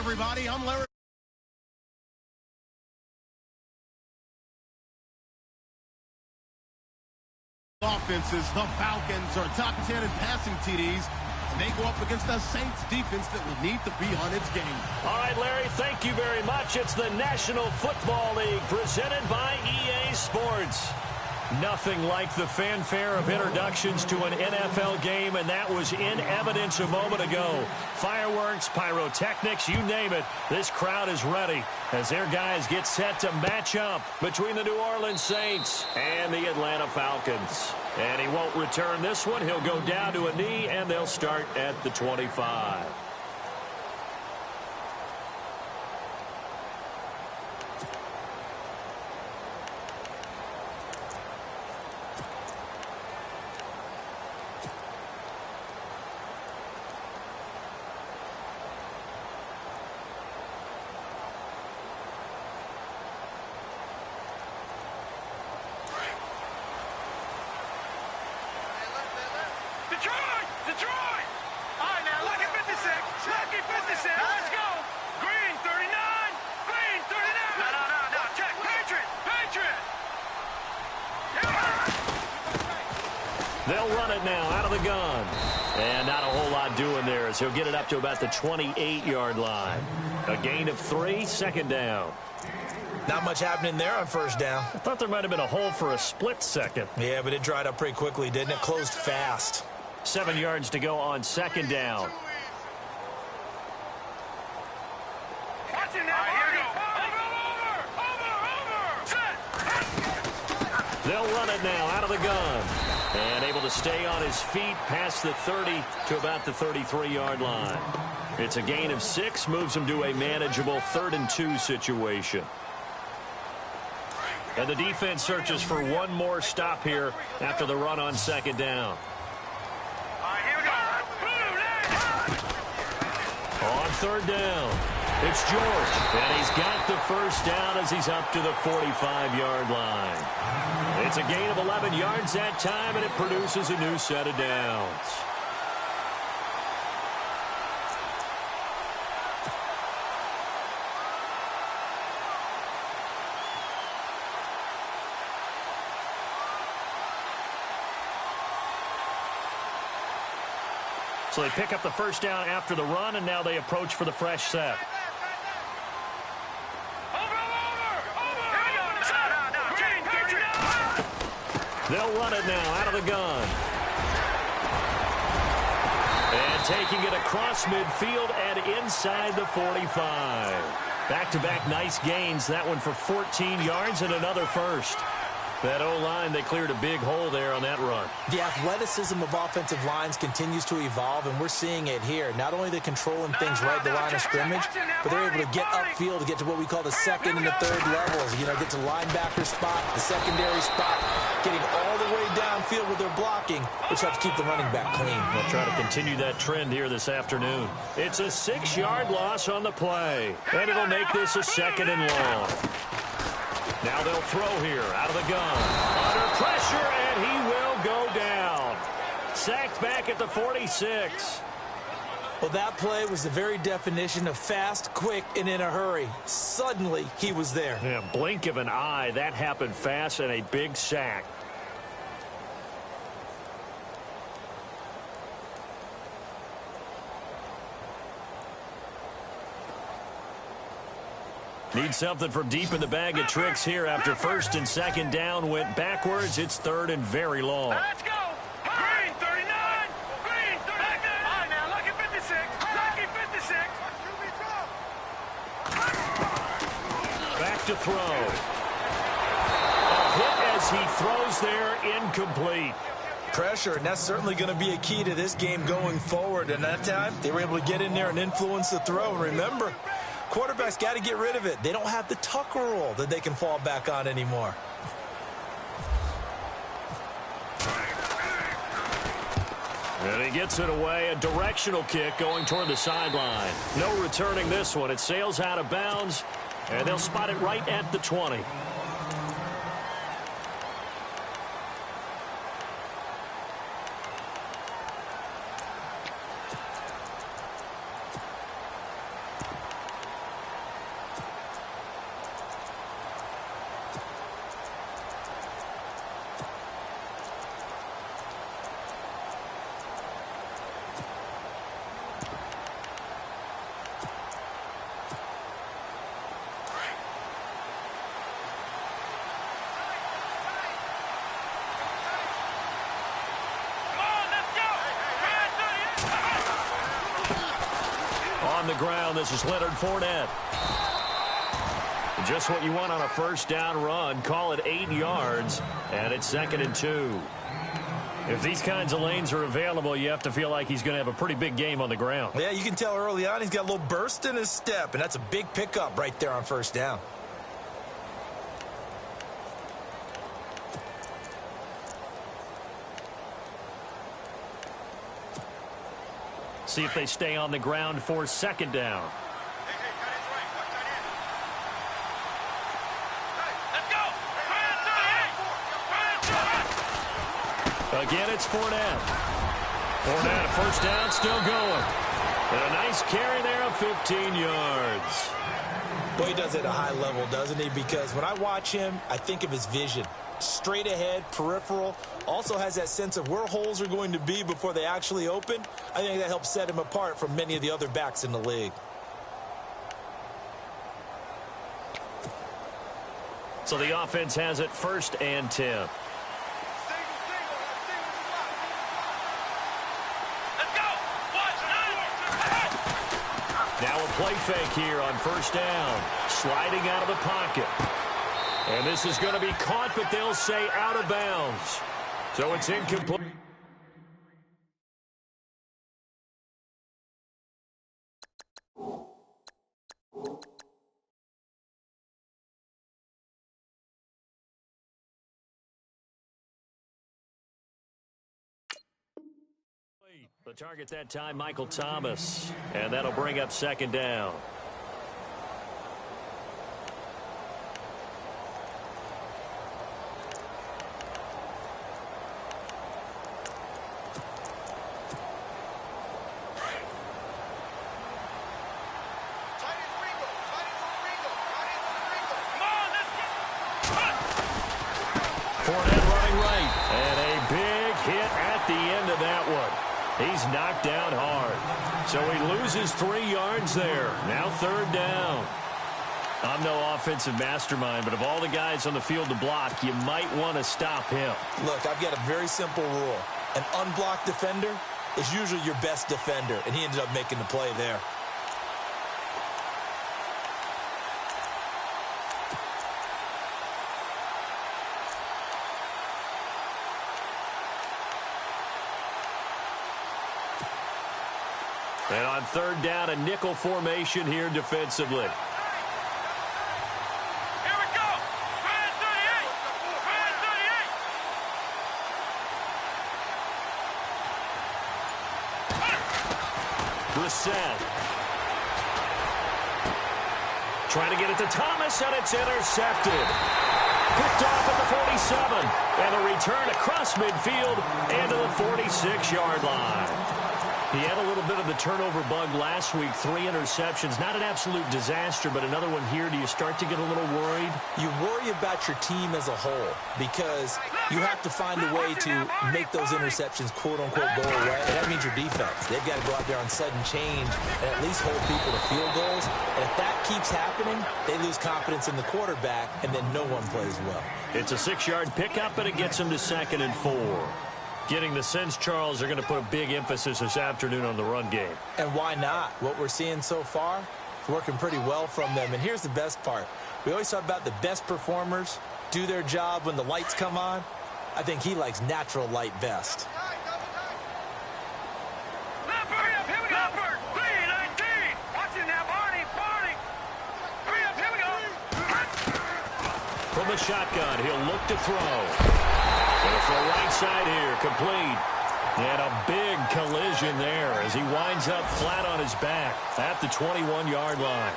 everybody. I'm Larry. Offenses, the Falcons are top 10 in passing TDs. They go up against the Saints defense that will need to be on its game. All right, Larry, thank you very much. It's the National Football League presented by EA Sports. Nothing like the fanfare of introductions to an NFL game, and that was in evidence a moment ago. Fireworks, pyrotechnics, you name it. This crowd is ready as their guys get set to match up between the New Orleans Saints and the Atlanta Falcons. And he won't return this one. He'll go down to a knee, and they'll start at the 25. Detroit! All right, now, lucky 56. Lucky 56. Let's go. Green, 39. Green, 39. No. Check. Patriot. They'll run it now out of the gun. And not a whole lot doing there as he'll get it up to about the 28-yard line. A gain of 3, second down. Not much happening there on first down. I thought there might have been a hole for a split second. Yeah, but it dried up pretty quickly, didn't it? Closed fast. 7 yards to go on second down. Watch it now. Here we go. Over. They'll run it now out of the gun. And able to stay on his feet past the 30 to about the 33-yard line. It's a gain of 6, moves him to a manageable 3rd and 2 situation. And the defense searches for one more stop here after the run on second down. On third down, it's George, and he's got the first down as he's up to the 45-yard line. It's a gain of 11 yards that time, and it produces a new set of downs. So they pick up the first down after the run, and now they approach for the fresh set. They'll run it now out of the gun. And taking it across midfield and inside the 45. Back-to-back nice gains. That one for 14 yards and another first. That O-line, they cleared a big hole there on that run. The athleticism of offensive lines continues to evolve, and we're seeing it here. Not only they're controlling things right at the line of scrimmage, but they're able to get upfield to get to what we call the second and the third levels. You know, get to linebacker spot, the secondary spot, getting all the way downfield with their blocking, which helps keep the running back clean. We'll try to continue that trend here this afternoon. It's a 6-yard loss on the play, and it'll make this a 2nd and long. Now they'll throw here out of the gun. Under pressure, and he will go down. Sacked back at the 46. Well, that play was the very definition of fast, quick, and in a hurry. Suddenly, he was there. Yeah, blink of an eye. That happened fast, and a big sack. Need something from deep in the bag of tricks here after first and second down went backwards. It's 3rd and very long. Let's go. Green, 39. Green, 39. All right, now, lucky 56. Lucky 56. Back to throw. A hit as he throws there, incomplete. Pressure, and that's certainly going to be a key to this game going forward. And that time, they were able to get in there and influence the throw. Remember, quarterbacks got to get rid of it. They don't have the Tucker rule that they can fall back on anymore. And he gets it away. A directional kick going toward the sideline. No returning this one. It sails out of bounds, and they'll spot it right at the 20. on the ground. This is Leonard Fournette. Just what you want on a first down run. Call it 8 yards, and it's 2nd and 2. If these kinds of lanes are available, you have to feel like he's going to have a pretty big game on the ground. Yeah, you can tell early on he's got a little burst in his step, and that's a big pickup right there on first down. See if they stay on the ground for 2nd down. Again, it's Fournette. Fournette, a first down, still going. And a nice carry there of 15 yards. Well, he does it at a high level, doesn't he? Because when I watch him, I think of his vision. Straight ahead, peripheral. Also has that sense of where holes are going to be before they actually open. I think that helps set him apart from many of the other backs in the league. So the offense has it 1st and 10. Now a play fake here on first down. Sliding out of the pocket. And this is going to be caught, but they'll say out of bounds. So it's incomplete. The target that time, Michael Thomas. And that'll bring up 2nd down. Fournette running right. And a big hit at the end of that one. He's knocked down hard. So he loses 3 yards there. Now 3rd down. I'm no offensive mastermind, but of all the guys on the field to block, you might want to stop him. Look, I've got a very simple rule. An unblocked defender is usually your best defender, and he ended up making the play there. And on 3rd down, a nickel formation here defensively. Here we go. Red 38. Red 38. Brissett. Trying to get it to Thomas, and it's intercepted. Picked off at the 47. And a return across midfield and to the 46-yard line. He had a little bit of the turnover bug last week. 3 interceptions. Not an absolute disaster, but another one here. Do you start to get a little worried? You worry about your team as a whole because you have to find a way to make those interceptions, quote-unquote, go away. And that means your defense. They've got to go out there on sudden change and at least hold people to field goals. And if that keeps happening, they lose confidence in the quarterback, and then no one plays well. It's a 6-yard pickup, and it gets them to 2nd and 4. Getting the sense, Charles, they're going to put a big emphasis this afternoon on the run game. And why not? What we're seeing so far is working pretty well from them. And here's the best part. We always talk about the best performers do their job when the lights come on. I think he likes natural light best. Hurry up, here we go. 319. Watch it now, Barney. Barney. Hurry up, here we go. From the shotgun, he'll look to throw. And for the right side here, complete. And a big collision there as he winds up flat on his back at the 21-yard line.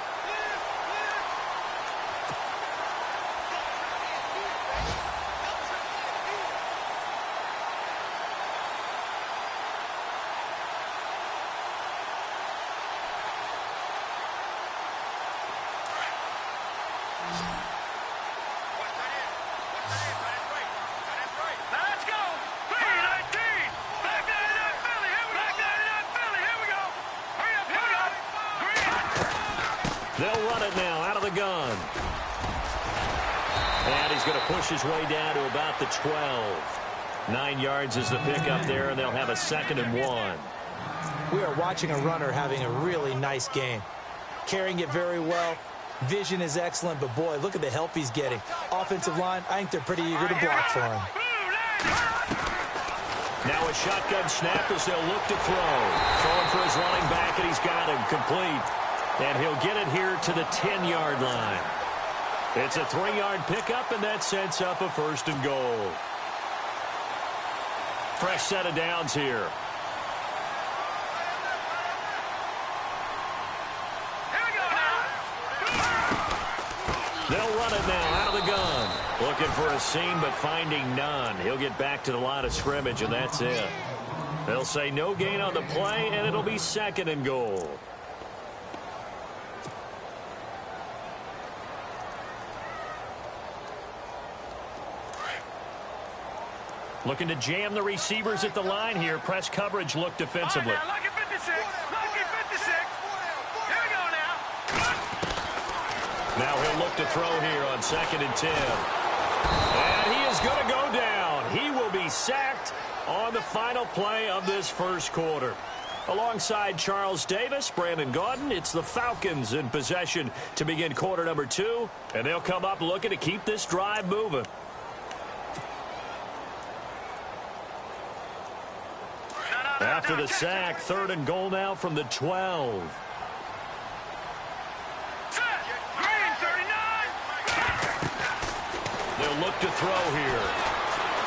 They'll run it now out of the gun. And he's going to push his way down to about the 12. 9 yards is the pickup there, and they'll have a 2nd and 1. We are watching a runner having a really nice game. Carrying it very well. Vision is excellent, but boy, look at the help he's getting. Offensive line, I think they're pretty eager to block for him. Now a shotgun snap as they'll look to throw. Throwing for his running back, and he's got him complete. And he'll get it here to the 10-yard line. It's a 3-yard pickup, and that sets up a 1st and goal. Fresh set of downs here. They'll run it now out of the gun. Looking for a seam, but finding none. He'll get back to the line of scrimmage, and that's it. They'll say no gain on the play, and it'll be 2nd and goal. Looking to jam the receivers at the line here. Press coverage look defensively. Right now, lucky 56. Lucky 56. Here we go now. Now he'll look to throw here on 2nd and 10. And he is going to go down. He will be sacked on the final play of this 1st quarter. Alongside Charles Davis, Brandon Gaudin, it's the Falcons in possession to begin quarter number 2. And they'll come up looking to keep this drive moving. After the sack, 3rd and goal now from the 12. They'll look to throw here.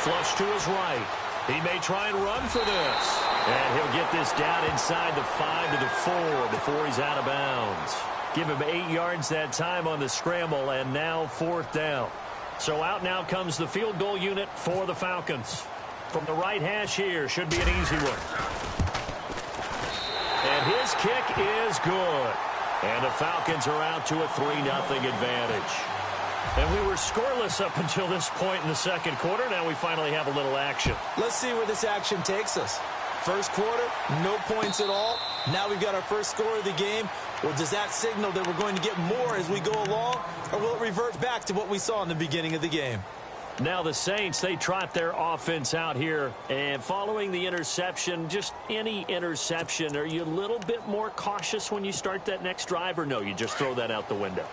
Flush to his right. He may try and run for this. And he'll get this down inside the 5 to the 4 before he's out of bounds. Give him 8 yards that time on the scramble, and now 4th down. So out now comes the field goal unit for the Falcons. From the right hash here, should be an easy one. And his kick is good. And the Falcons are out to a 3-0 advantage. And we were scoreless up until this point in the 2nd quarter. Now we finally have a little action. Let's see where this action takes us. 1st quarter, no points at all. Now we've got our 1st score of the game. Well, does that signal that we're going to get more as we go along? Or will it revert back to what we saw in the beginning of the game? Now the Saints, they trot their offense out here. And following the interception, just any interception, are you a little bit more cautious when you start that next drive? Or no, you just throw that out the window?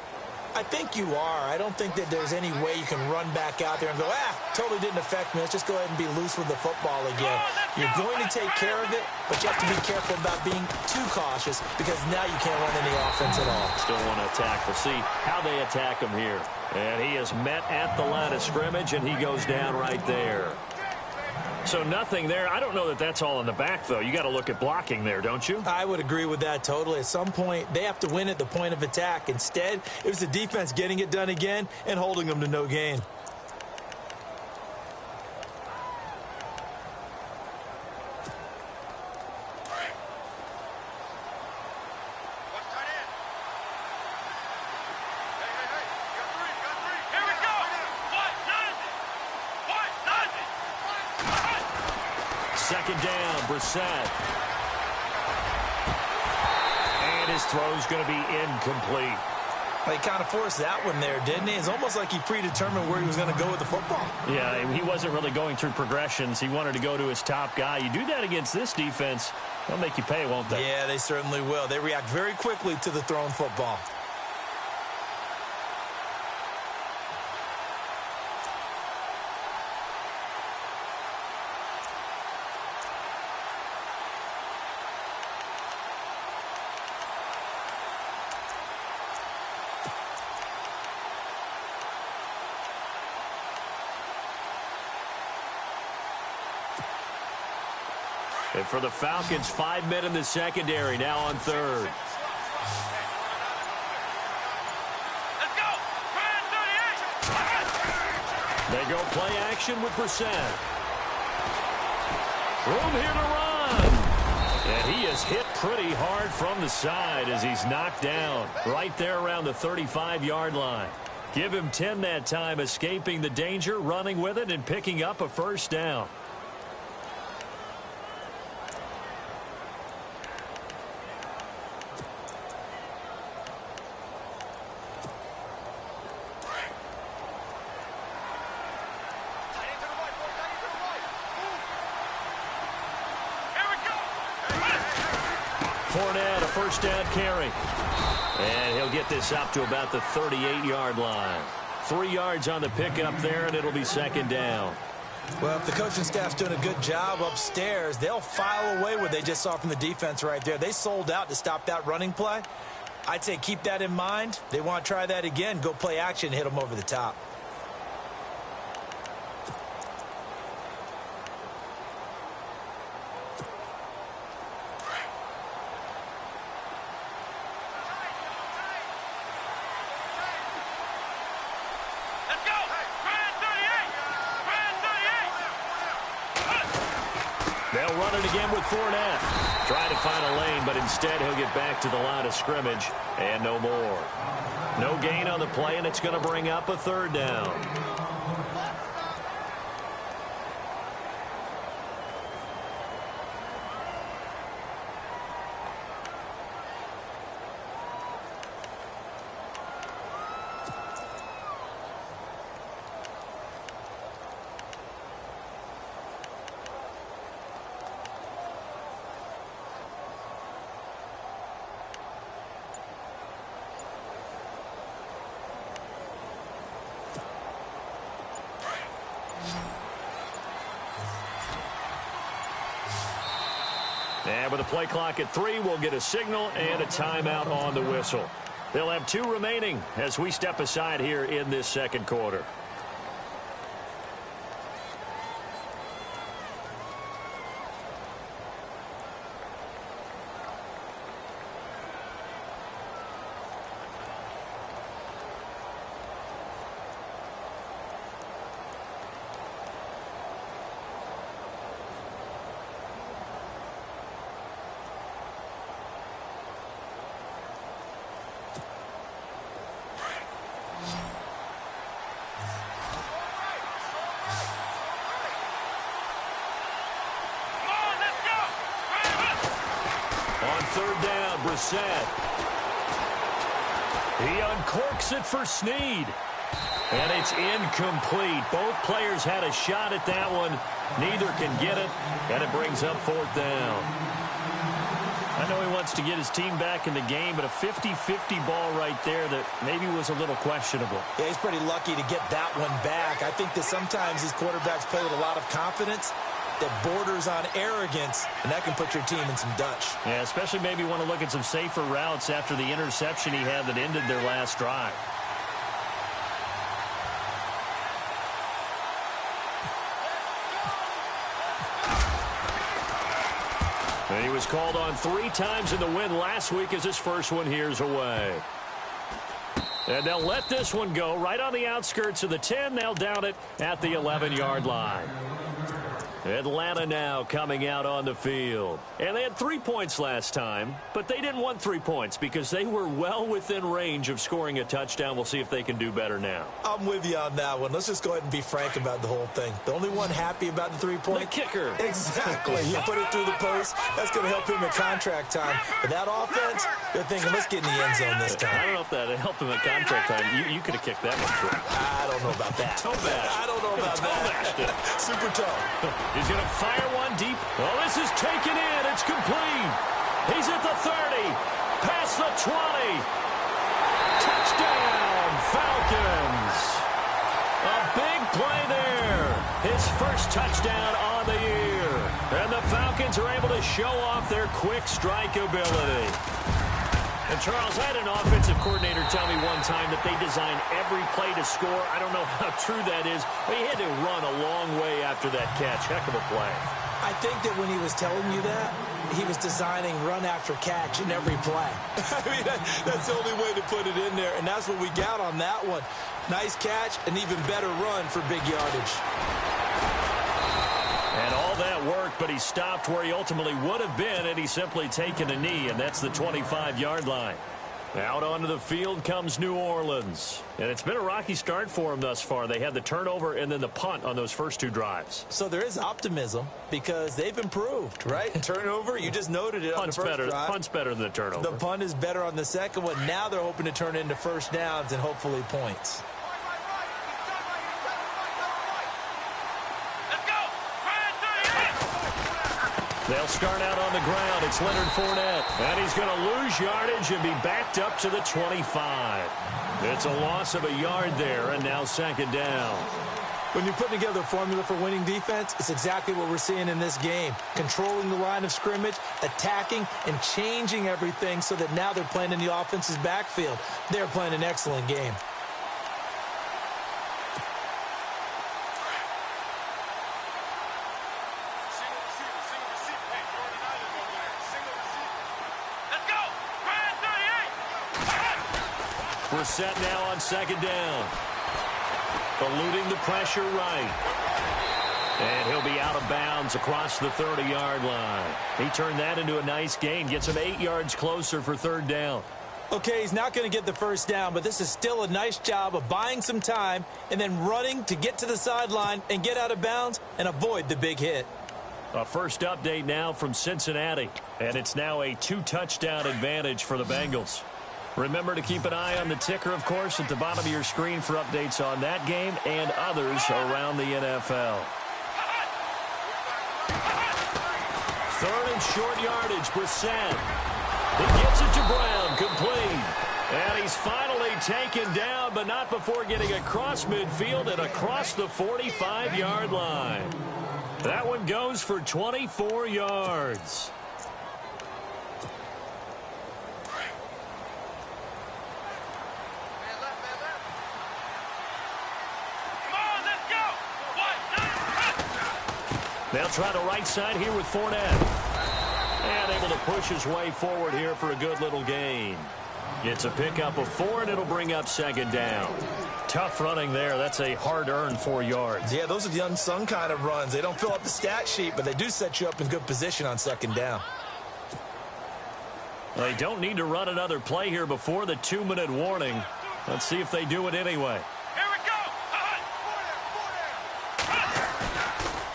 I think you are. I don't think that there's any way you can run back out there and go, totally didn't affect me. Let's just go ahead and be loose with the football again. You're going to take care of it, but you have to be careful about being too cautious because now you can't run any offense at all. Still want to attack. We'll see how they attack him here. And he is met at the line of scrimmage, and he goes down right there. So nothing there. I don't know that that's all in the back, though. You got to look at blocking there, don't you? I would agree with that totally. At some point, they have to win at the point of attack. Instead, it was the defense getting it done again and holding them to no gain. Second down, Brissett. And his throw's going to be incomplete. He kind of forced that one there, didn't he? It's almost like he predetermined where he was going to go with the football. Yeah, he wasn't really going through progressions. He wanted to go to his top guy. You do that against this defense, they'll make you pay, won't they? Yeah, they certainly will. They react very quickly to the thrown football. And for the Falcons, 5 men in the secondary, now on 3rd. Let's go. They go play action with Brissett. Room here to run. And he is hit pretty hard from the side as he's knocked down right there around the 35-yard line. Give him 10 that time, escaping the danger, running with it, and picking up a 1st down. Fournette, a first down carry. And he'll get this up to about the 38-yard line. 3 yards on the pickup there, and it'll be second down. Well, if the coaching staff's doing a good job upstairs, they'll file away what they just saw from the defense right there. They sold out to stop that running play. I'd say keep that in mind. They want to try that again. Go play action, hit them over the top. They'll run it again with Fournette. Trying to find a lane, but instead he'll get back to the line of scrimmage and no more. No gain on the play, and it's going to bring up a third down. And with a play clock at 3, we'll get a signal and a timeout on the whistle. They'll have 2 remaining as we step aside here in this second quarter. Third down, Brissett. He uncorks it for Snead. And it's incomplete. Both players had a shot at that one. Neither can get it, and it brings up fourth down. I know he wants to get his team back in the game, but a 50-50 ball right there that maybe was a little questionable. Yeah, he's pretty lucky to get that one back. I think that sometimes these quarterbacks play with a lot of confidence that borders on arrogance, and that can put your team in some Dutch. Yeah, especially maybe want to look at some safer routes after the interception he had that ended their last drive. And he was called on 3 times in the win last week as his first one here's away. And they'll let this one go right on the outskirts of the 10. They'll down it at the 11-yard line. Atlanta now coming out on the field. And they had 3 points last time, but they didn't want 3 points because they were well within range of scoring a touchdown. We'll see if they can do better now. I'm with you on that one. Let's just go ahead and be frank about the whole thing. The only one happy about the 3-point? The kicker. Exactly. He put it through the post. That's going to help him at contract time. But that offense, they're thinking, let's get in the end zone this time. I don't know if that helped him at contract time. You could have kicked that one through. I don't know about that. Toe bash. I don't know about that. Super toe. He's going to fire one deep. Oh, this is taken in. It's complete. He's at the 30. Past the 20. Touchdown, Falcons. A big play there. His first touchdown on the year. And the Falcons are able to show off their quick strike ability. And, Charles, I had an offensive coordinator tell me one time that they design every play to score. I don't know how true that is, but he had to run a long way after that catch. Heck of a play. I think that when he was telling you that, he was designing run after catch in every play. I mean, that's the only way to put it in there, and that's what we got on that one. Nice catch, an even better run for big yardage. And all that worked, but he stopped where he ultimately would have been, and he's simply taken a knee, and that's the 25-yard line. Out onto the field comes New Orleans. And it's been a rocky start for them thus far. They had the turnover and then the punt on those first 2 drives. So there is optimism because they've improved, right? Turnover, you just noted it on the first drive. Punt's better than the turnover. The punt is better on the second one. Now they're hoping to turn into first downs and hopefully points. They'll start out on the ground. It's Leonard Fournette. And he's going to lose yardage and be backed up to the 25. It's a loss of a yard there, and now second down. When you're putting together a formula for winning defense, it's exactly what we're seeing in this game. Controlling the line of scrimmage, attacking, and changing everything so that now they're playing in the offense's backfield. They're playing an excellent game. We're set now on second down. Eluding the pressure right. And he'll be out of bounds across the 30-yard line. He turned that into a nice gain. Gets him 8 yards closer for third down. Okay, he's not going to get the first down, but this is still a nice job of buying some time and then running to get to the sideline and get out of bounds and avoid the big hit. A first update now from Cincinnati. And it's now a 2-touchdown advantage for the Bengals. Remember to keep an eye on the ticker, of course, at the bottom of your screen for updates on that game and others around the NFL. Third and short yardage, Brissett. He gets it to Brown, complete. And he's finally taken down, but not before getting across midfield and across the 45-yard line. That one goes for 24 yards. They'll try the right side here with Fournette. And able to push his way forward here for a good little gain. Gets a pickup of 4, and it'll bring up second down. Tough running there. That's a hard-earned 4 yards. Yeah, those are the unsung kind of runs. They don't fill up the stat sheet, but they do set you up in good position on second down. They don't need to run another play here before the 2-minute warning. Let's see if they do it anyway.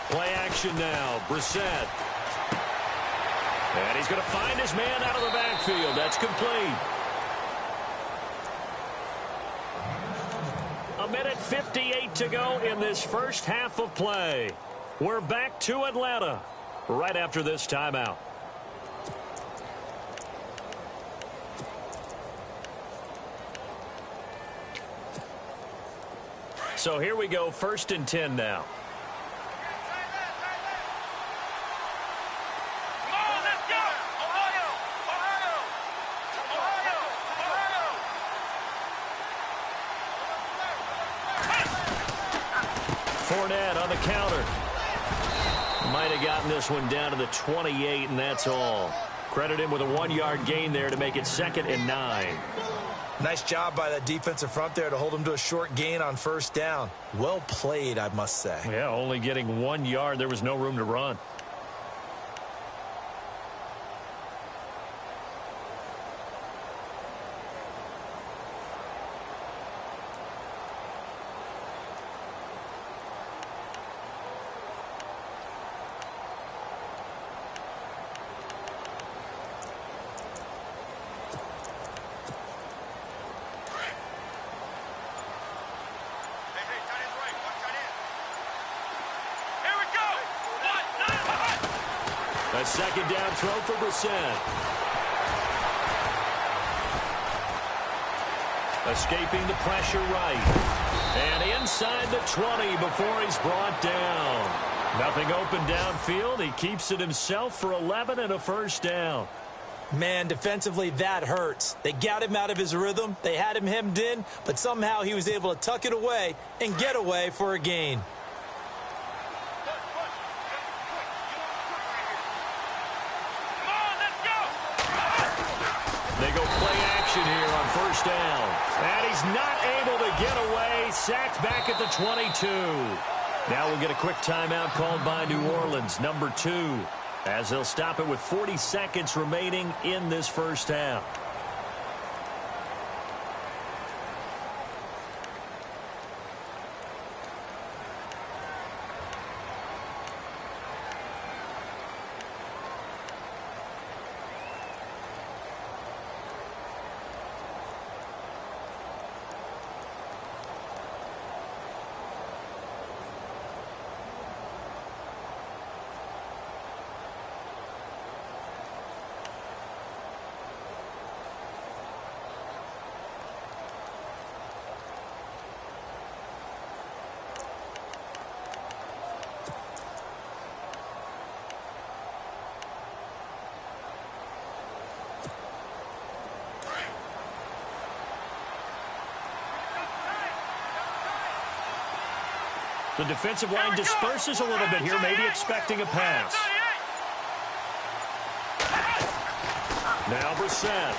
Play action now, Brissett. And he's going to find his man out of the backfield. That's complete. 1:58 to go in this first half of play. We're back to Atlanta right after this timeout. So here we go, 1st and 10 now. Fournette on the counter. Might have gotten this one down to the 28, and that's all. Credit him with a 1-yard gain there to make it 2nd and 9. Nice job by that defensive front there to hold him to a short gain on first down. Well played, I must say. Yeah, only getting 1 yard. There was no room to run. A 2nd down throw for Brissett. Escaping the pressure right. And inside the 20 before he's brought down. Nothing open downfield. He keeps it himself for 11 and a first down. Man, defensively, that hurts. They got him out of his rhythm. They had him hemmed in, but somehow he was able to tuck it away and get away for a gain. They go play action here on first down. And he's not able to get away. Sacked back at the 22. Now we'll get a quick timeout called by New Orleans, number 2, as they'll stop it with 40 seconds remaining in this first half. The defensive line disperses a little bit here, maybe expecting a pass. Now Brissett.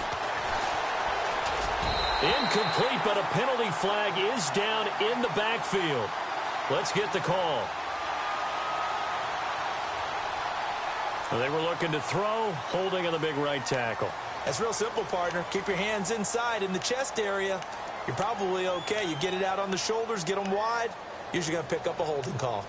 Incomplete, but a penalty flag is down in the backfield. Let's get the call. Well, they were looking to throw, holding on the big right tackle. That's real simple, partner. Keep your hands inside in the chest area. You're probably okay. You get it out on the shoulders, get them wide. Usually going to pick up a holding call.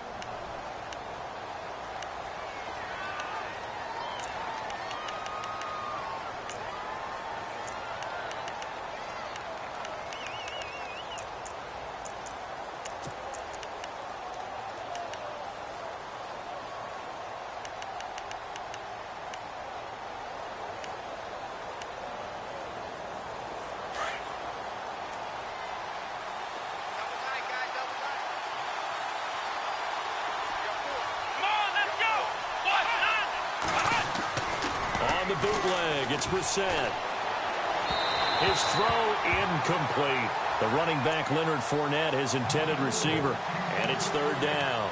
The bootleg, it's Brissett. His throw incomplete. The running back, Leonard Fournette, his intended receiver, and it's third down.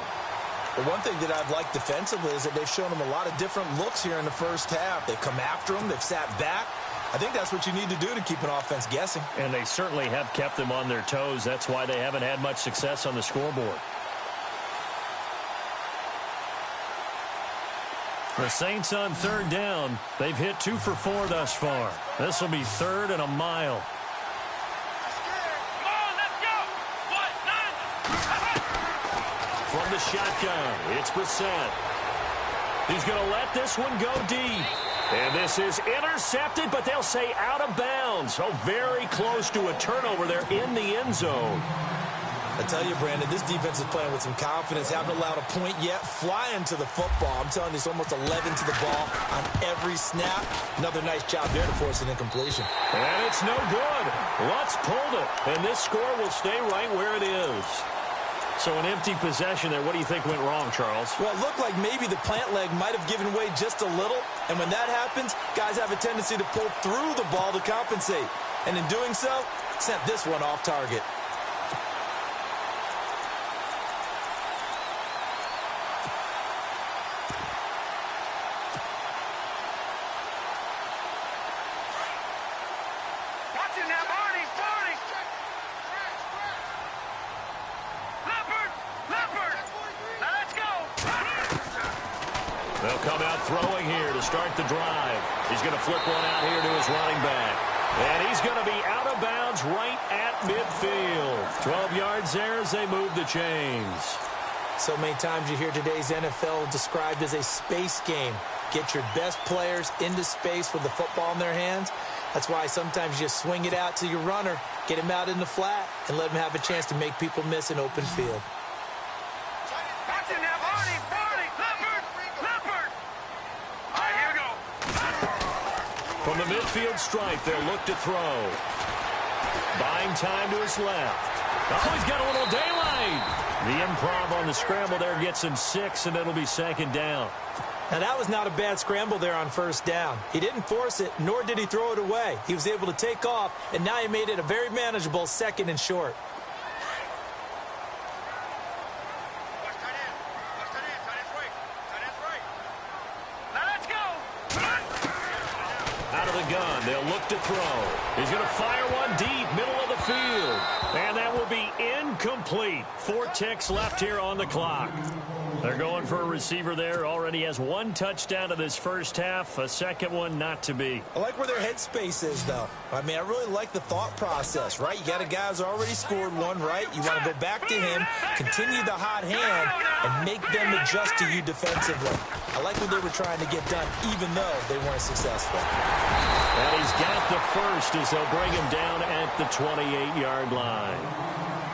The one thing that I've liked defensively is that they've shown him a lot of different looks here in the first half. They've come after him. They've sat back. I think that's what you need to do to keep an offense guessing. And they certainly have kept them on their toes. That's why they haven't had much success on the scoreboard. The Saints on third down. They've hit 2 for 4 thus far. This will be third and a mile. From the shotgun, it's Brissett. He's going to let this one go deep. And this is intercepted, but they'll say out of bounds. Oh, very close to a turnover there in the end zone. I tell you, Brandon, this defense is playing with some confidence. Haven't allowed a point yet. Flying to the football. I'm telling you, it's almost 11 to the ball on every snap. Another nice job there to force an incompletion. And it's no good. Lutz pulled it. And this score will stay right where it is. So an empty possession there. What do you think went wrong, Charles? Well, it looked like maybe the plant leg might have given way just a little. And when that happens, guys have a tendency to pull through the ball to compensate. And in doing so, sent this one off target. They'll come out throwing here to start the drive. He's going to flip one out here to his running back. And he's going to be out of bounds right at midfield. 12 yards there as they move the chains. So many times you hear today's NFL described as a space game. Get your best players into space with the football in their hands. That's why sometimes you just swing it out to your runner, get him out in the flat, and let him have a chance to make people miss an open field. From the midfield stripe, they'll look to throw. Buying time to his left. Oh, he's got a little daylight. The improv on the scramble there gets him 6, and it'll be second down. Now, that was not a bad scramble there on first down. He didn't force it, nor did he throw it away. He was able to take off, and now he made it a very manageable second and short. Out of the gun, they'll look to throw. He's going to fire one deep, middle of the field. And that will be incomplete. 4 ticks left here on the clock. They're going for a receiver there. Already has 1 touchdown in this first half. A second one not to be. I like where their headspace is, though. I mean, I really like the thought process, right? You got a guy who's already scored one, right? You want to go back to him, continue the hot hand, and make them adjust to you defensively. I like what they were trying to get done, even though they weren't successful. And he's got the first as they'll bring him down at the 28-yard line.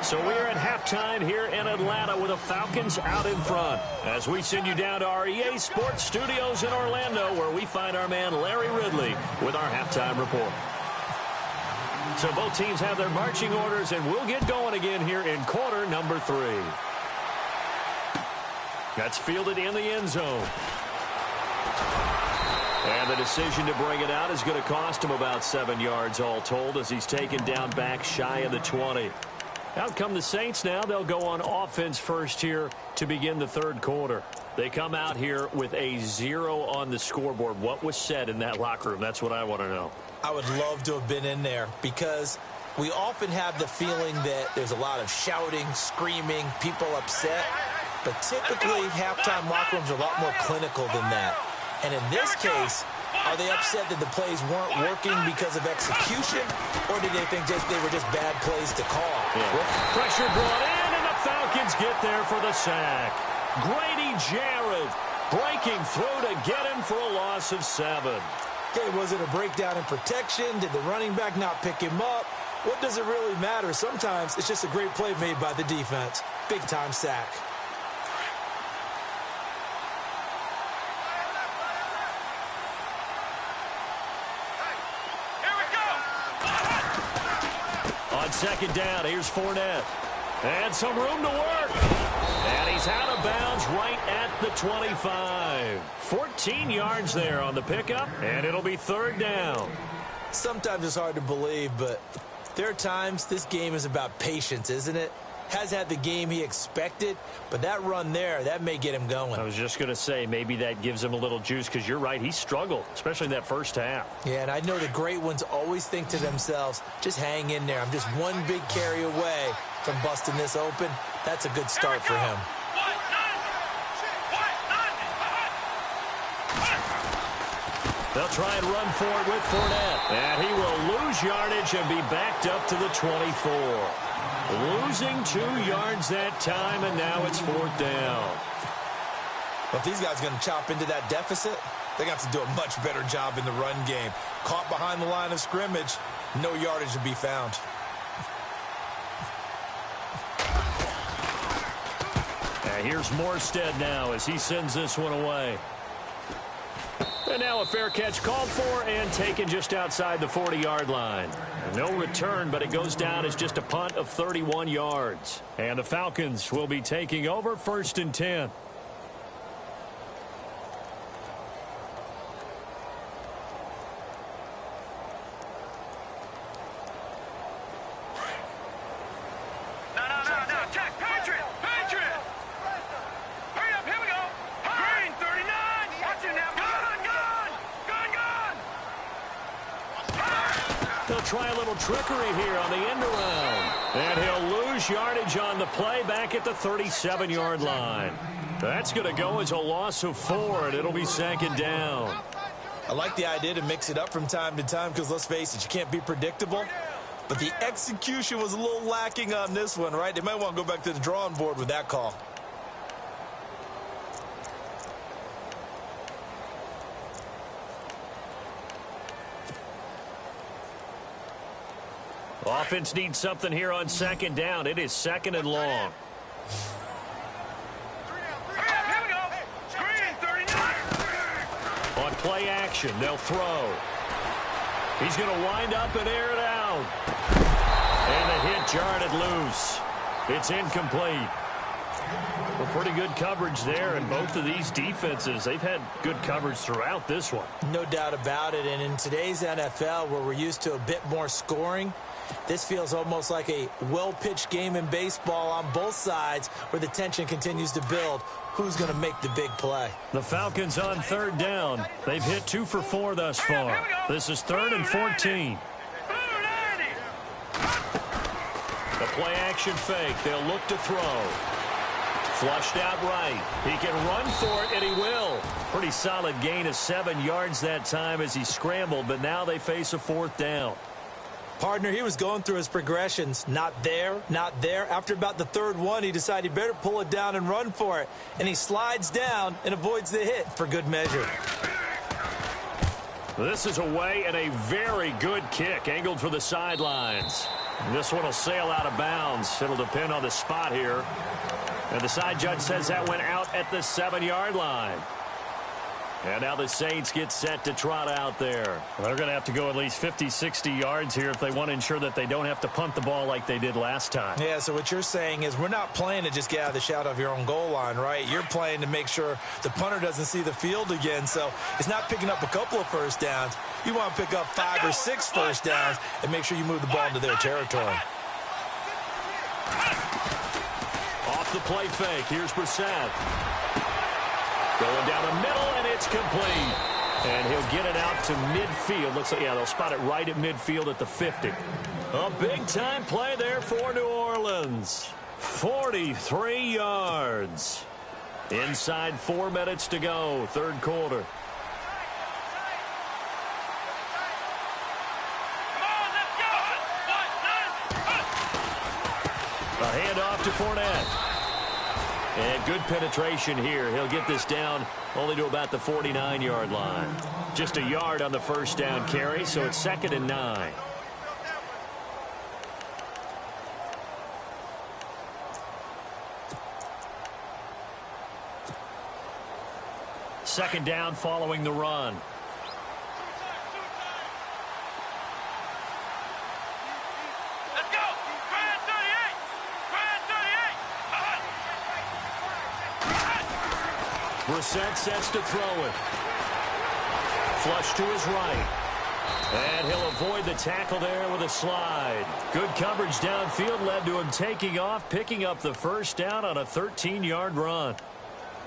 So we're at halftime here in Atlanta with the Falcons out in front. As we send you down to our EA Sports Studios in Orlando, where we find our man Larry Ridley with our halftime report. So both teams have their marching orders, and we'll get going again here in quarter number 3. That's fielded in the end zone. And the decision to bring it out is going to cost him about 7 yards all told, as he's taken down back shy of the 20. Out come the Saints now. They'll go on offense first here to begin the third quarter. They come out here with a 0 on the scoreboard. What was said in that locker room? That's what I want to know. I would love to have been in there because we often have the feeling that there's a lot of shouting, screaming, people upset. But typically, halftime locker rooms are a lot more clinical than that. And in this case, are they upset that the plays weren't working because of execution, or did they think they were just bad plays to call? Yeah. Pressure brought in, and the Falcons get there for the sack. Grady Jarrett breaking through to get him for a loss of 7. Okay, was it a breakdown in protection? Did the running back not pick him up? What does it really matter? Sometimes it's just a great play made by the defense. Big-time sack. Second down, here's Fournette. And some room to work. And he's out of bounds right at the 25. 14 yards there on the pickup, and it'll be third down. Sometimes it's hard to believe, but there are times this game is about patience, isn't it? Has had the game he expected, but that run there, that may get him going. I was just going to say, maybe that gives him a little juice, because you're right, he struggled, especially that first half. Yeah, and I know the great ones always think to themselves, just hang in there. I'm just one big carry away from busting this open. That's a good start for him. They'll try and run for it with Fournette. And he will lose yardage and be backed up to the 24. Losing 2 yards that time, and now it's fourth down. Well, if these guys are going to chop into that deficit, they're going to have to do a much better job in the run game. Caught behind the line of scrimmage, no yardage to be found. And here's Morstead now as he sends this one away. And now a fair catch called for and taken just outside the 40-yard line. No return, but it goes down as just a punt of 31 yards. And the Falcons will be taking over 1st and 10. Try a little trickery here on the end around. And he'll lose yardage on the play back at the 37-yard line. That's going to go as a loss of 4, and it'll be 2nd down. I like the idea to mix it up from time to time because, let's face it, you can't be predictable. But the execution was a little lacking on this one, right? They might want to go back to the drawing board with that call. Offense needs something here on 2nd down. It is 2nd and long. On play action, they'll throw. He's going to wind up and air it out. And the hit jarred loose. It's incomplete. Well, pretty good coverage there, and both of these defenses, they've had good coverage throughout this one. No doubt about it, and in today's NFL, where we're used to a bit more scoring, this feels almost like a well-pitched game in baseball on both sides where the tension continues to build. Who's going to make the big play? The Falcons on 3rd down. They've hit 2 for 4 thus far. This is 3rd and 14. The play action fake. They'll look to throw. Flushed out right. He can run for it, and he will. Pretty solid gain of 7 yards that time as he scrambled, but now they face a 4th down. Partner, he was going through his progressions. Not there, not there. After about the 3rd one, he decided he better pull it down and run for it. And he slides down and avoids the hit for good measure. This is away and a very good kick, angled for the sidelines. This one will sail out of bounds. It'll depend on the spot here. And the side judge says that went out at the 7-yard line. And now the Saints get set to trot out there. Well, they're going to have to go at least 50, 60 yards here if they want to ensure that they don't have to punt the ball like they did last time. Yeah, so what you're saying is we're not playing to just get out of the shadow of your own goal line, right? You're playing to make sure the punter doesn't see the field again. So it's not picking up a couple of first downs. You want to pick up 5 or 6 first downs and make sure you move the ball into their territory. Off the play fake. Here's Brissett. Going down the middle, and it's complete. And he'll get it out to midfield. Looks like, yeah, they'll spot it right at midfield at the 50. A big-time play there for New Orleans. 43 yards. Inside 4 minutes to go, third quarter. A handoff to Fournette. And good penetration here. He'll get this down only to about the 49-yard line. Just a yard on the first down carry, so it's 2nd and 9. Second down following the run. Let's go! Grand 38! Grand 38! Brissett sets to throw it. Flush to his right. And he'll avoid the tackle there with a slide. Good coverage downfield led to him taking off, picking up the first down on a 13-yard run.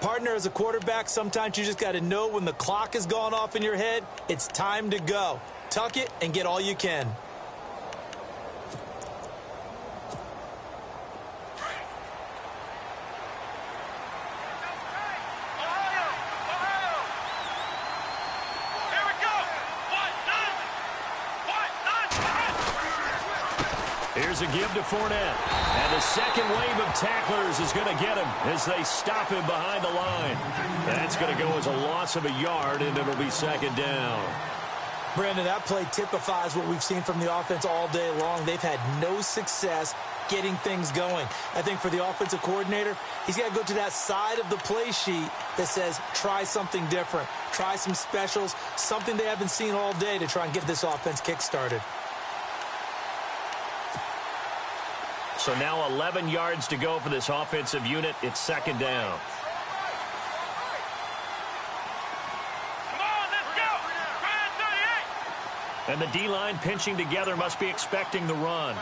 Partner, as a quarterback, sometimes you just got to know when the clock has gone off in your head, it's time to go. Tuck it and get all you can. Here's a give to Fournette. And the second wave of tacklers is going to get him as they stop him behind the line. That's going to go as a loss of a yard, and it'll be second down. Brandon, that play typifies what we've seen from the offense all day long. They've had no success getting things going. I think for the offensive coordinator, he's got to go to that side of the play sheet that says try something different, try some specials, something they haven't seen all day to try and get this offense kick-started. So now 11 yards to go for this offensive unit. It's second down. Come on, let's go! Grand 38! And the D-line pinching together must be expecting the run.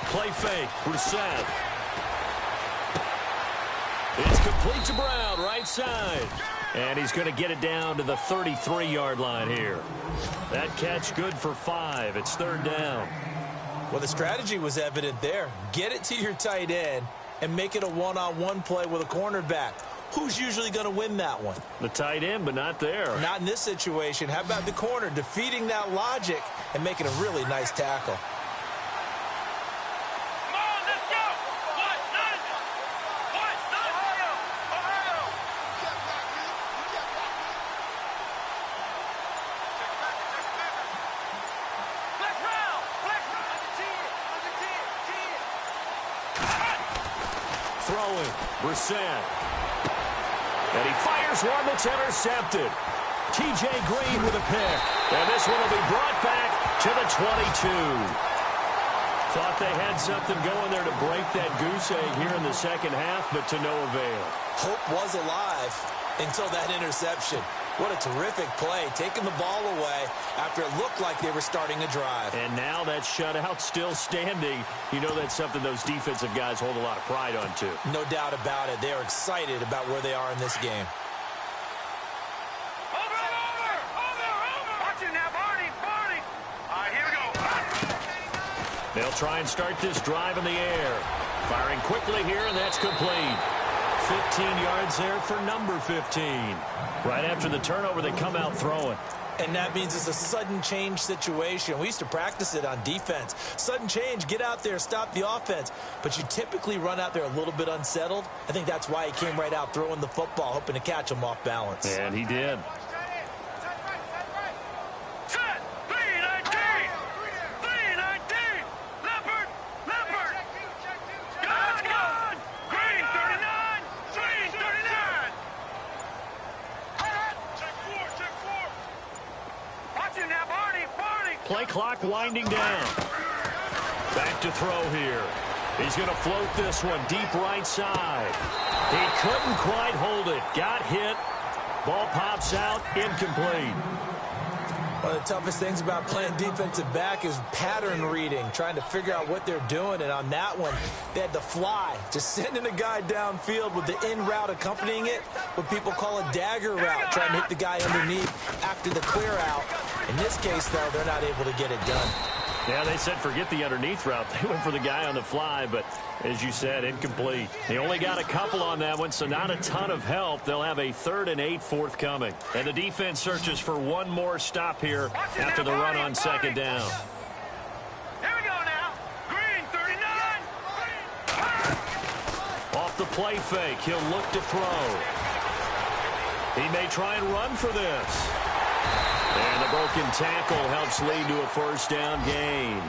Play fake, Brissett. It's complete to Brown, right side. And he's going to get it down to the 33-yard line here. That catch good for 5. It's third down. Well, the strategy was evident there. Get it to your tight end and make it a one-on-one play with a cornerback. Who's usually going to win that one? The tight end, but not there. Not in this situation. How about the corner defeating that logic and making a really nice tackle? Come on, let's go! What? None! What? None! Ohio! Ohio! Flex round! Flex round! On the 10! Throwing, Brissett. And he fires one that's intercepted. T.J. Green with a pick. And this one will be brought back to the 22. Thought they had something going there to break that goose egg here in the second half, but to no avail. Hope was alive until that interception. What a terrific play, taking the ball away after it looked like they were starting a drive. And now that shutout still standing. You know that's something those defensive guys hold a lot of pride on, too. No doubt about it. They are excited about where they are in this game. Over! Watch it now, Barney! All right, here we go. They'll try and start this drive in the air. Firing quickly here, and that's complete. 15 yards there for number 15. Right after the turnover, they come out throwing. And that means it's a sudden change situation. We used to practice it on defense. Sudden change, get out there, stop the offense. But you typically run out there a little bit unsettled. I think that's why he came right out throwing the football, hoping to catch him off balance. And he did. Set! 319! 319! Leopard! God's gone! Green 39! Green 39! Check 4! Watch it now, Barney! Play clock winding down. Back to throw here. He's going to float this one deep right side. He couldn't quite hold it. Got hit. Ball pops out. Incomplete. One of the toughest things about playing defensive back is pattern reading, trying to figure out what they're doing. And on that one, they had to fly, just sending a guy downfield with the in route accompanying it, what people call a dagger route, trying to hit the guy underneath after the clear out. In this case, though, they're not able to get it done. Yeah, they said forget the underneath route. They went for the guy on the fly, but as you said, incomplete. They only got a couple on that one, so not a ton of help. They'll have a 3rd and 8 forthcoming. And the defense searches for one more stop here after the run on 2nd down. Here we go now. Green, 39. Off the play fake, he'll look to throw. He may try and run for this. And the broken tackle helps lead to a 1st down gain.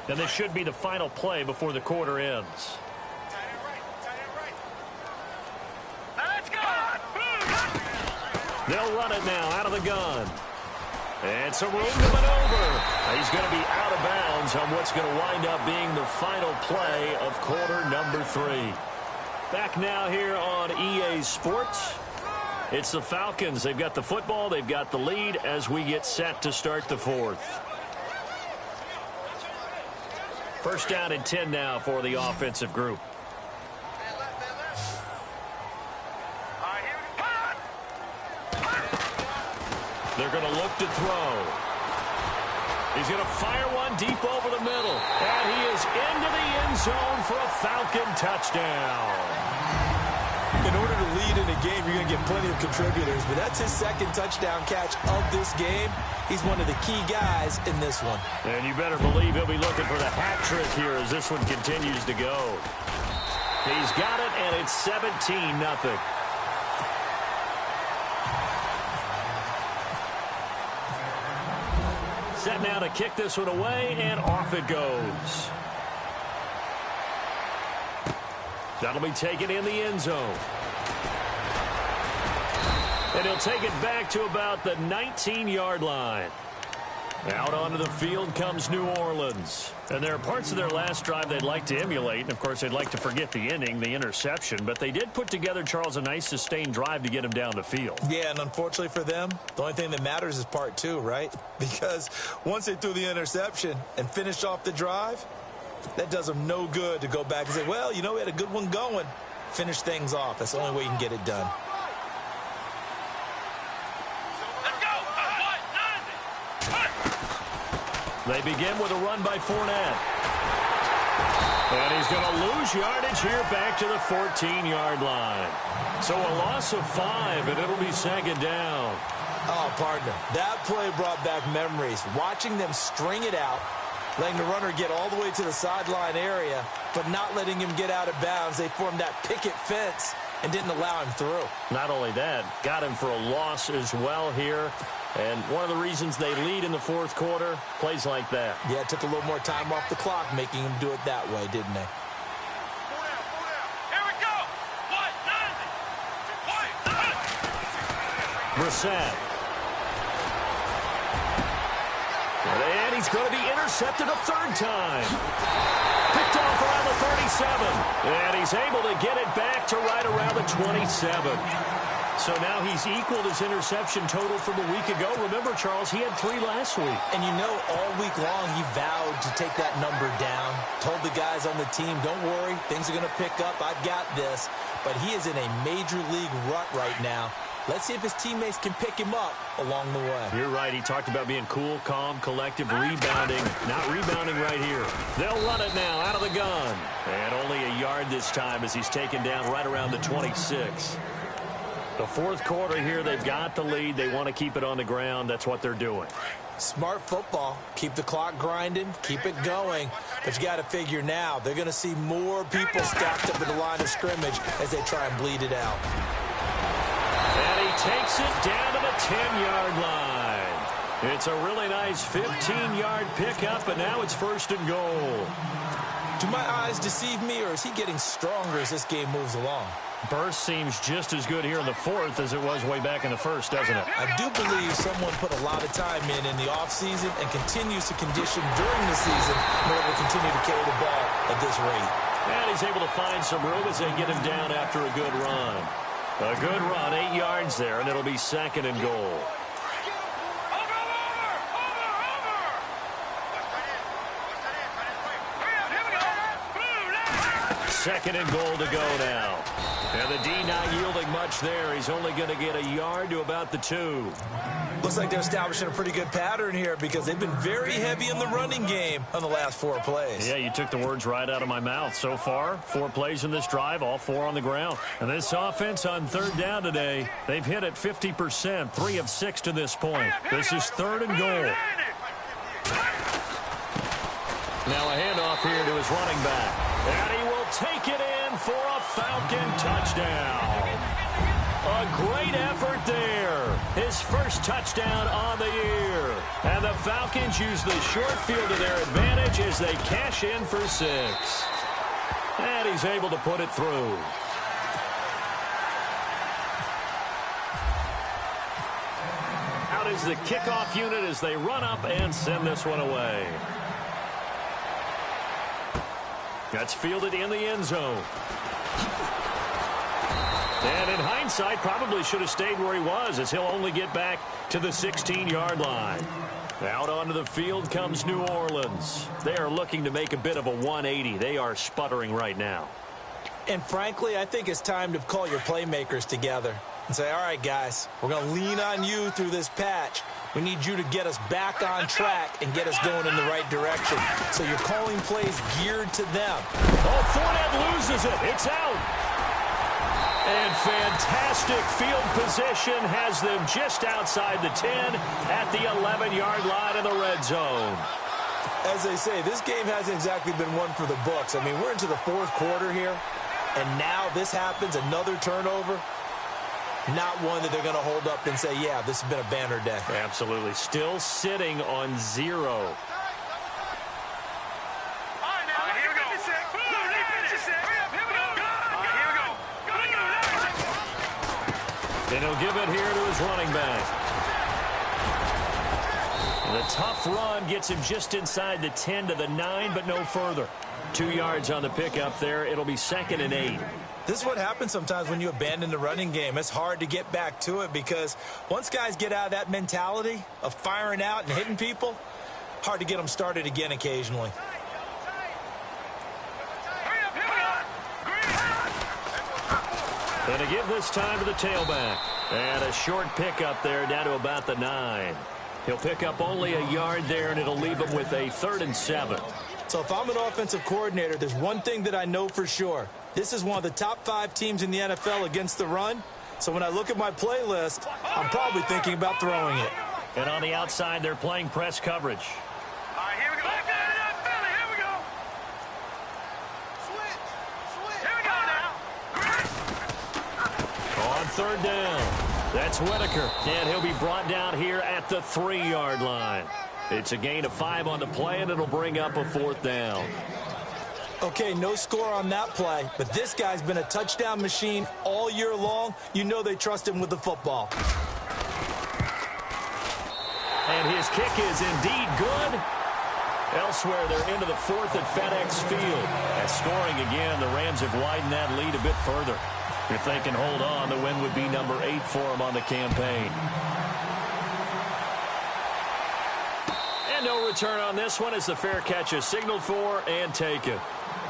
And this should be the final play before the quarter ends. They'll run it now out of the gun. And some room to maneuver. He's going to be out of bounds on what's going to wind up being the final play of quarter number 3. Back now here on EA Sports. It's the Falcons. They've got the football. They've got the lead as we get set to start the 4th. 1st down and 10 now for the offensive group. They're going to look to throw. He's going to fire one deep over the middle. And he is into the end zone for a Falcon touchdown. In order to lead in a game, you're going to get plenty of contributors. But that's his 2nd touchdown catch of this game. He's one of the key guys in this one. And you better believe he'll be looking for the hat trick here as this one continues to go. He's got it, and it's 17-0. Set now to kick this one away, and off it goes. That'll be taken in the end zone. And he'll take it back to about the 19-yard line. Out onto the field comes New Orleans. And there are parts of their last drive they'd like to emulate. And, of course, they'd like to forget the inning, the interception. But they did put together, Charles, a nice sustained drive to get him down the field. Yeah, and unfortunately for them, the only thing that matters is part 2, right? Because once they threw the interception and finished off the drive, that does them no good to go back and say, well, you know, we had a good one going. Finish things off. That's the only way you can get it done. They begin with a run by Fournette. And he's going to lose yardage here back to the 14-yard line. So a loss of 5, and it'll be 2nd down. Oh, partner, that play brought back memories. Watching them string it out, letting the runner get all the way to the sideline area, but not letting him get out of bounds. They formed that picket fence and didn't allow him through. Not only that, got him for a loss as well here. And one of the reasons they lead in the 4th quarter, plays like that. Yeah, it took a little more time off the clock, making him do it that way, didn't they? Here we go. Brissett. And he's going to be intercepted a 3rd time. Picked off around the 37. And he's able to get it back to right around the 27. So now he's equaled his interception total from a week ago. Remember, Charles, he had 3 last week. And you know, all week long he vowed to take that number down. Told the guys on the team, don't worry, things are going to pick up. I've got this. But he is in a major league rut right now. Let's see if his teammates can pick him up along the way. You're right. He talked about being cool, calm, collective, rebounding. Not rebounding right here. They'll run it now out of the gun. And only a yard this time as he's taken down right around the 26. The 4th quarter here, they've got the lead. They want to keep it on the ground. That's what they're doing. Smart football. Keep the clock grinding. Keep it going. But you got to figure now, they're going to see more people stacked up at the line of scrimmage as they try and bleed it out. And he takes it down to the 10-yard line. It's a really nice 15-yard pickup, and now it's 1st and goal. Do my eyes deceive me, or is he getting stronger as this game moves along? Burst seems just as good here in the fourth as it was way back in the first, doesn't it? I do believe someone put a lot of time in the offseason and continues to condition during the season in order to continue to carry the ball at this rate. And he's able to find some room as they get him down after a good run. A good run, 8 yards there, and it'll be 2nd and goal. Second and goal to go now. And the D not yielding much there. He's only going to get a yard to about the 2. Looks like they're establishing a pretty good pattern here because they've been very heavy in the running game on the last 4 plays. Yeah, you took the words right out of my mouth. So far, 4 plays in this drive, all 4 on the ground. And this offense on 3rd down today, they've hit it 50%, 3 of 6 to this point. This is 3rd and goal. Now a handoff here to his running back. And he will take it in for a Falcon touchdown. A great effort there. His first touchdown on the year. And the Falcons use the short field to their advantage as they cash in for 6. And he's able to put it through. Out is the kickoff unit as they run up and send this one away. That's fielded in the end zone. And in hindsight, probably should have stayed where he was as he'll only get back to the 16-yard line. Out onto the field comes New Orleans. They are looking to make a bit of a 180. They are sputtering right now. And frankly, I think it's time to call your playmakers together and say, all right, guys, we're going to lean on you through this patch. We need you to get us back on track and get us going in the right direction. So you're calling plays geared to them. Oh, Fournette loses it. It's out. And fantastic field position has them just outside the 10 at the 11-yard line in the red zone. As they say, this game hasn't exactly been one for the books. I mean, we're into the 4th quarter here, and now this happens, another turnover. Not one that they're going to hold up and say, yeah, this has been a banner day. Absolutely. Still sitting on 0. And he'll give it here to his running back. And the tough run gets him just inside the 10 to the 9, but no further. 2 yards on the pickup there. It'll be 2nd and 8. This is what happens sometimes when you abandon the running game. It's hard to get back to it because once guys get out of that mentality of firing out and hitting people, hard to get them started again occasionally. And to give this time to the tailback. And a short pickup there down to about the 9. He'll pick up only a yard there, and it'll leave him with a 3rd and 7. So if I'm an offensive coordinator, there's one thing that I know for sure. This is one of the top 5 teams in the NFL against the run. So when I look at my playlist, I'm probably thinking about throwing it. And on the outside, they're playing press coverage. All right, here we go. Here we go. Switch. Here we go now. On 3rd down, that's Whitaker. And he'll be brought down here at the 3-yard line. It's a gain of 5 on the play, and it'll bring up a 4th down. Okay, no score on that play, but this guy's been a touchdown machine all year long. You know they trust him with the football. And his kick is indeed good. Elsewhere, they're into the 4th at FedEx Field. And scoring again, the Rams have widened that lead a bit further. If they can hold on, the win would be number 8 for them on the campaign. And no return on this one as the fair catch is signaled for and taken.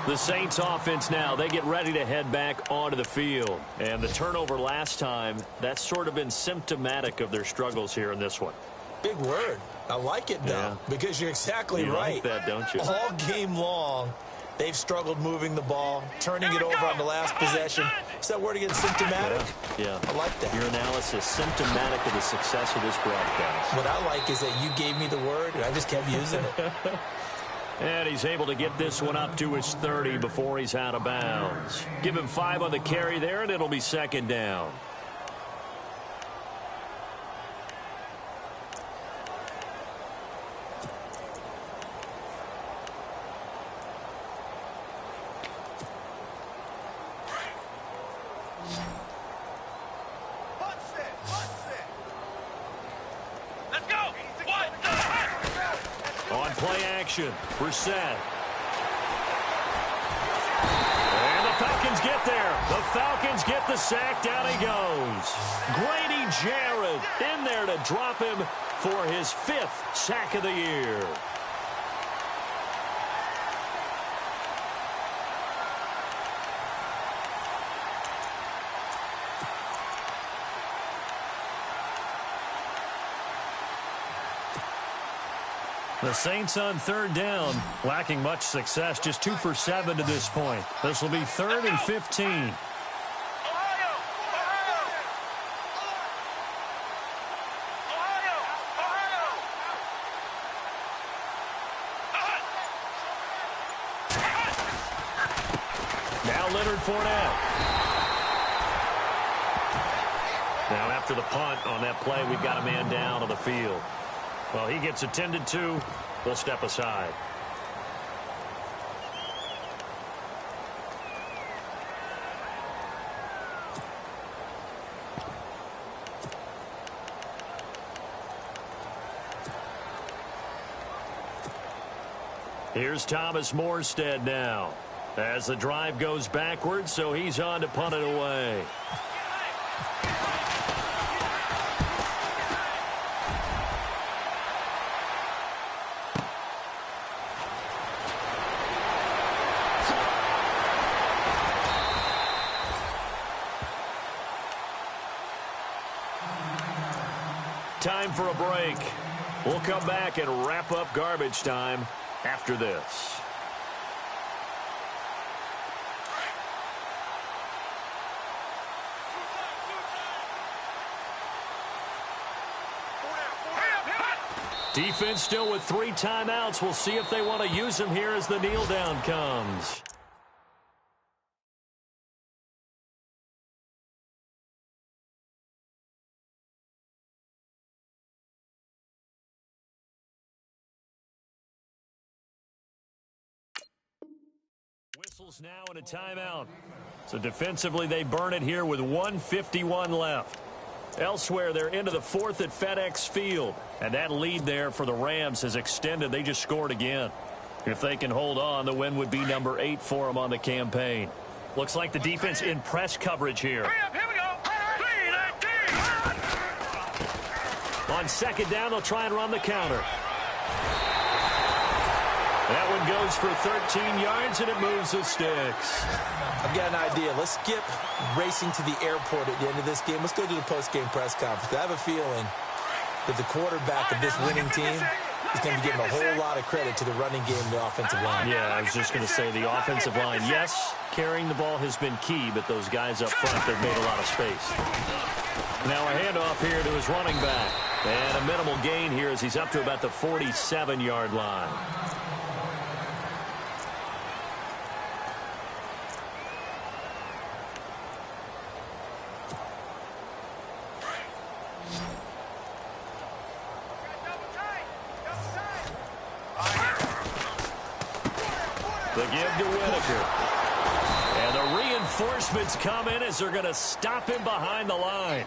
The Saints offense now, they get ready to head back onto the field. And the turnover last time, that's sort of been symptomatic of their struggles here in this one. Big word. I like it, though, because you're exactly right. You like that, don't you? All game long, they've struggled moving the ball, turning it over on the last possession. Is that word again, symptomatic? Yeah. I like that. Your analysis, symptomatic of the success of this broadcast. What I like is that you gave me the word, and I just kept using it. And he's able to get this one up to his 30 before he's out of bounds. Give him 5 on the carry there, and it'll be 2nd down. On play action, Brissett. And the Falcons get there. The Falcons get the sack. Down he goes. Grady Jarrett in there to drop him for his 5th sack of the year. The Saints on 3rd down, lacking much success, just 2 for 7 to this point. This will be 3rd and 15. Now Leonard Fournette. Now after the punt on that play, we've got a man down on the field. Well, he gets attended to. We'll step aside. Here's Thomas Morstead now. As the drive goes backwards, so he's on to punt it away. Time for a break. We'll come back and wrap up garbage time after this. Defense still with 3 timeouts. We'll see if they want to use them here as the kneel down comes. Whistles now in a timeout. So defensively, they burn it here with 1:51 left. Elsewhere, they're into the 4th at FedEx Field. And that lead there for the Rams has extended. They just scored again. If they can hold on, the win would be number 8 for them on the campaign. Looks like the defense in press coverage here. Here we go. 3-19. On 2nd down, they'll try and run the counter. That one goes for 13 yards, and it moves the sticks. I've got an idea. Let's skip racing to the airport at the end of this game. Let's go to the post-game press conference. I have a feeling that the quarterback of this winning team is going to be giving a whole lot of credit to the running game and the offensive line. Yeah, I was just going to say the offensive line. Yes, carrying the ball has been key, but those guys up front, they've made a lot of space. Now a handoff here to his running back. And a minimal gain here as he's up to about the 47-yard line. The give to Whitaker. And the reinforcements come in as they're going to stop him behind the line.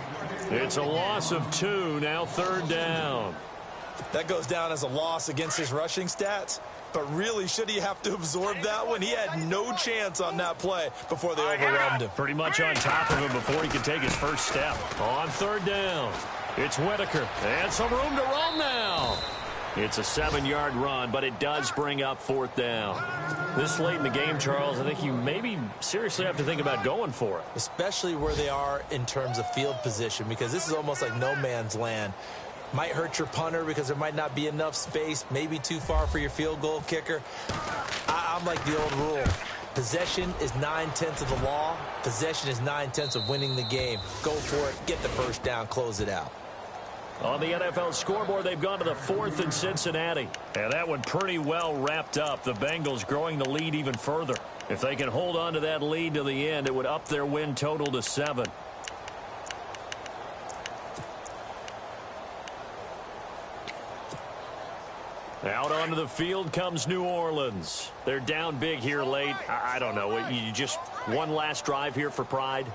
It's a loss of 2, now 3rd down. That goes down as a loss against his rushing stats. But really, should he have to absorb that one? He had no chance on that play before they overwhelmed him. Pretty much on top of him before he could take his first step. On 3rd down, it's Whitaker. And some room to roam now. It's a 7-yard run, but it does bring up 4th down. This late in the game, Charles, I think you maybe seriously have to think about going for it. Especially where they are in terms of field position, because this is almost like no man's land. Might hurt your punter because there might not be enough space, maybe too far for your field goal kicker. I'm like the old rule. Possession is 9/10 of the law. Possession is 9/10 of winning the game. Go for it, get the first down, close it out. On the NFL scoreboard, they've gone to the 4th in Cincinnati. And that one pretty well wrapped up. The Bengals growing the lead even further. If they can hold on to that lead to the end, it would up their win total to 7. Out onto the field comes New Orleans. They're down big here late. I don't know. You just one last drive here for pride?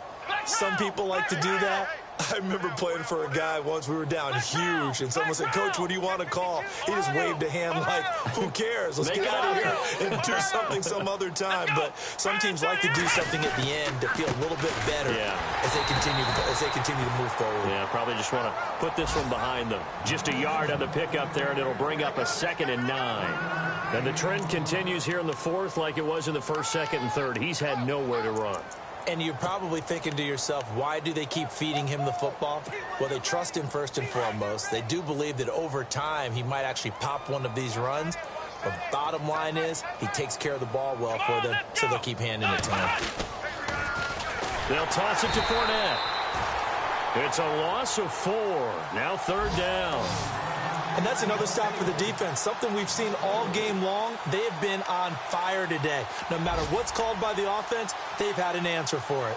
Some people like to do that. I remember playing for a guy once. We were down huge, and someone said, "Coach, what do you want to call?" He just waved a hand like, "Who cares? Let's get out of here and do something some other time." But some teams like to do something at the end to feel a little bit better as they continue to move forward. Yeah, probably just want to put this one behind them. Just a yard on the pickup there, and it'll bring up a 2nd and 9. And the trend continues here in the 4th like it was in the 1st, 2nd, and 3rd. He's had nowhere to run. And you're probably thinking to yourself, why do they keep feeding him the football? Well, they trust him first and foremost. They do believe that over time he might actually pop one of these runs. But bottom line is he takes care of the ball well for them, so they'll keep handing it to him. They'll toss it to Fournette. It's a loss of 4. Now 3rd down. And that's another stop for the defense. Something we've seen all game long. They have been on fire today. No matter what's called by the offense, they've had an answer for it.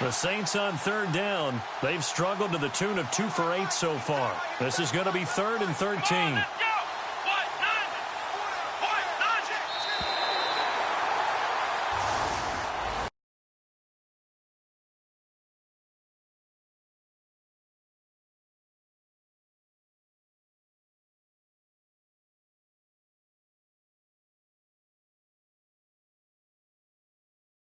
The Saints on 3rd down. They've struggled to the tune of 2 for 8 so far. This is going to be 3rd and 13.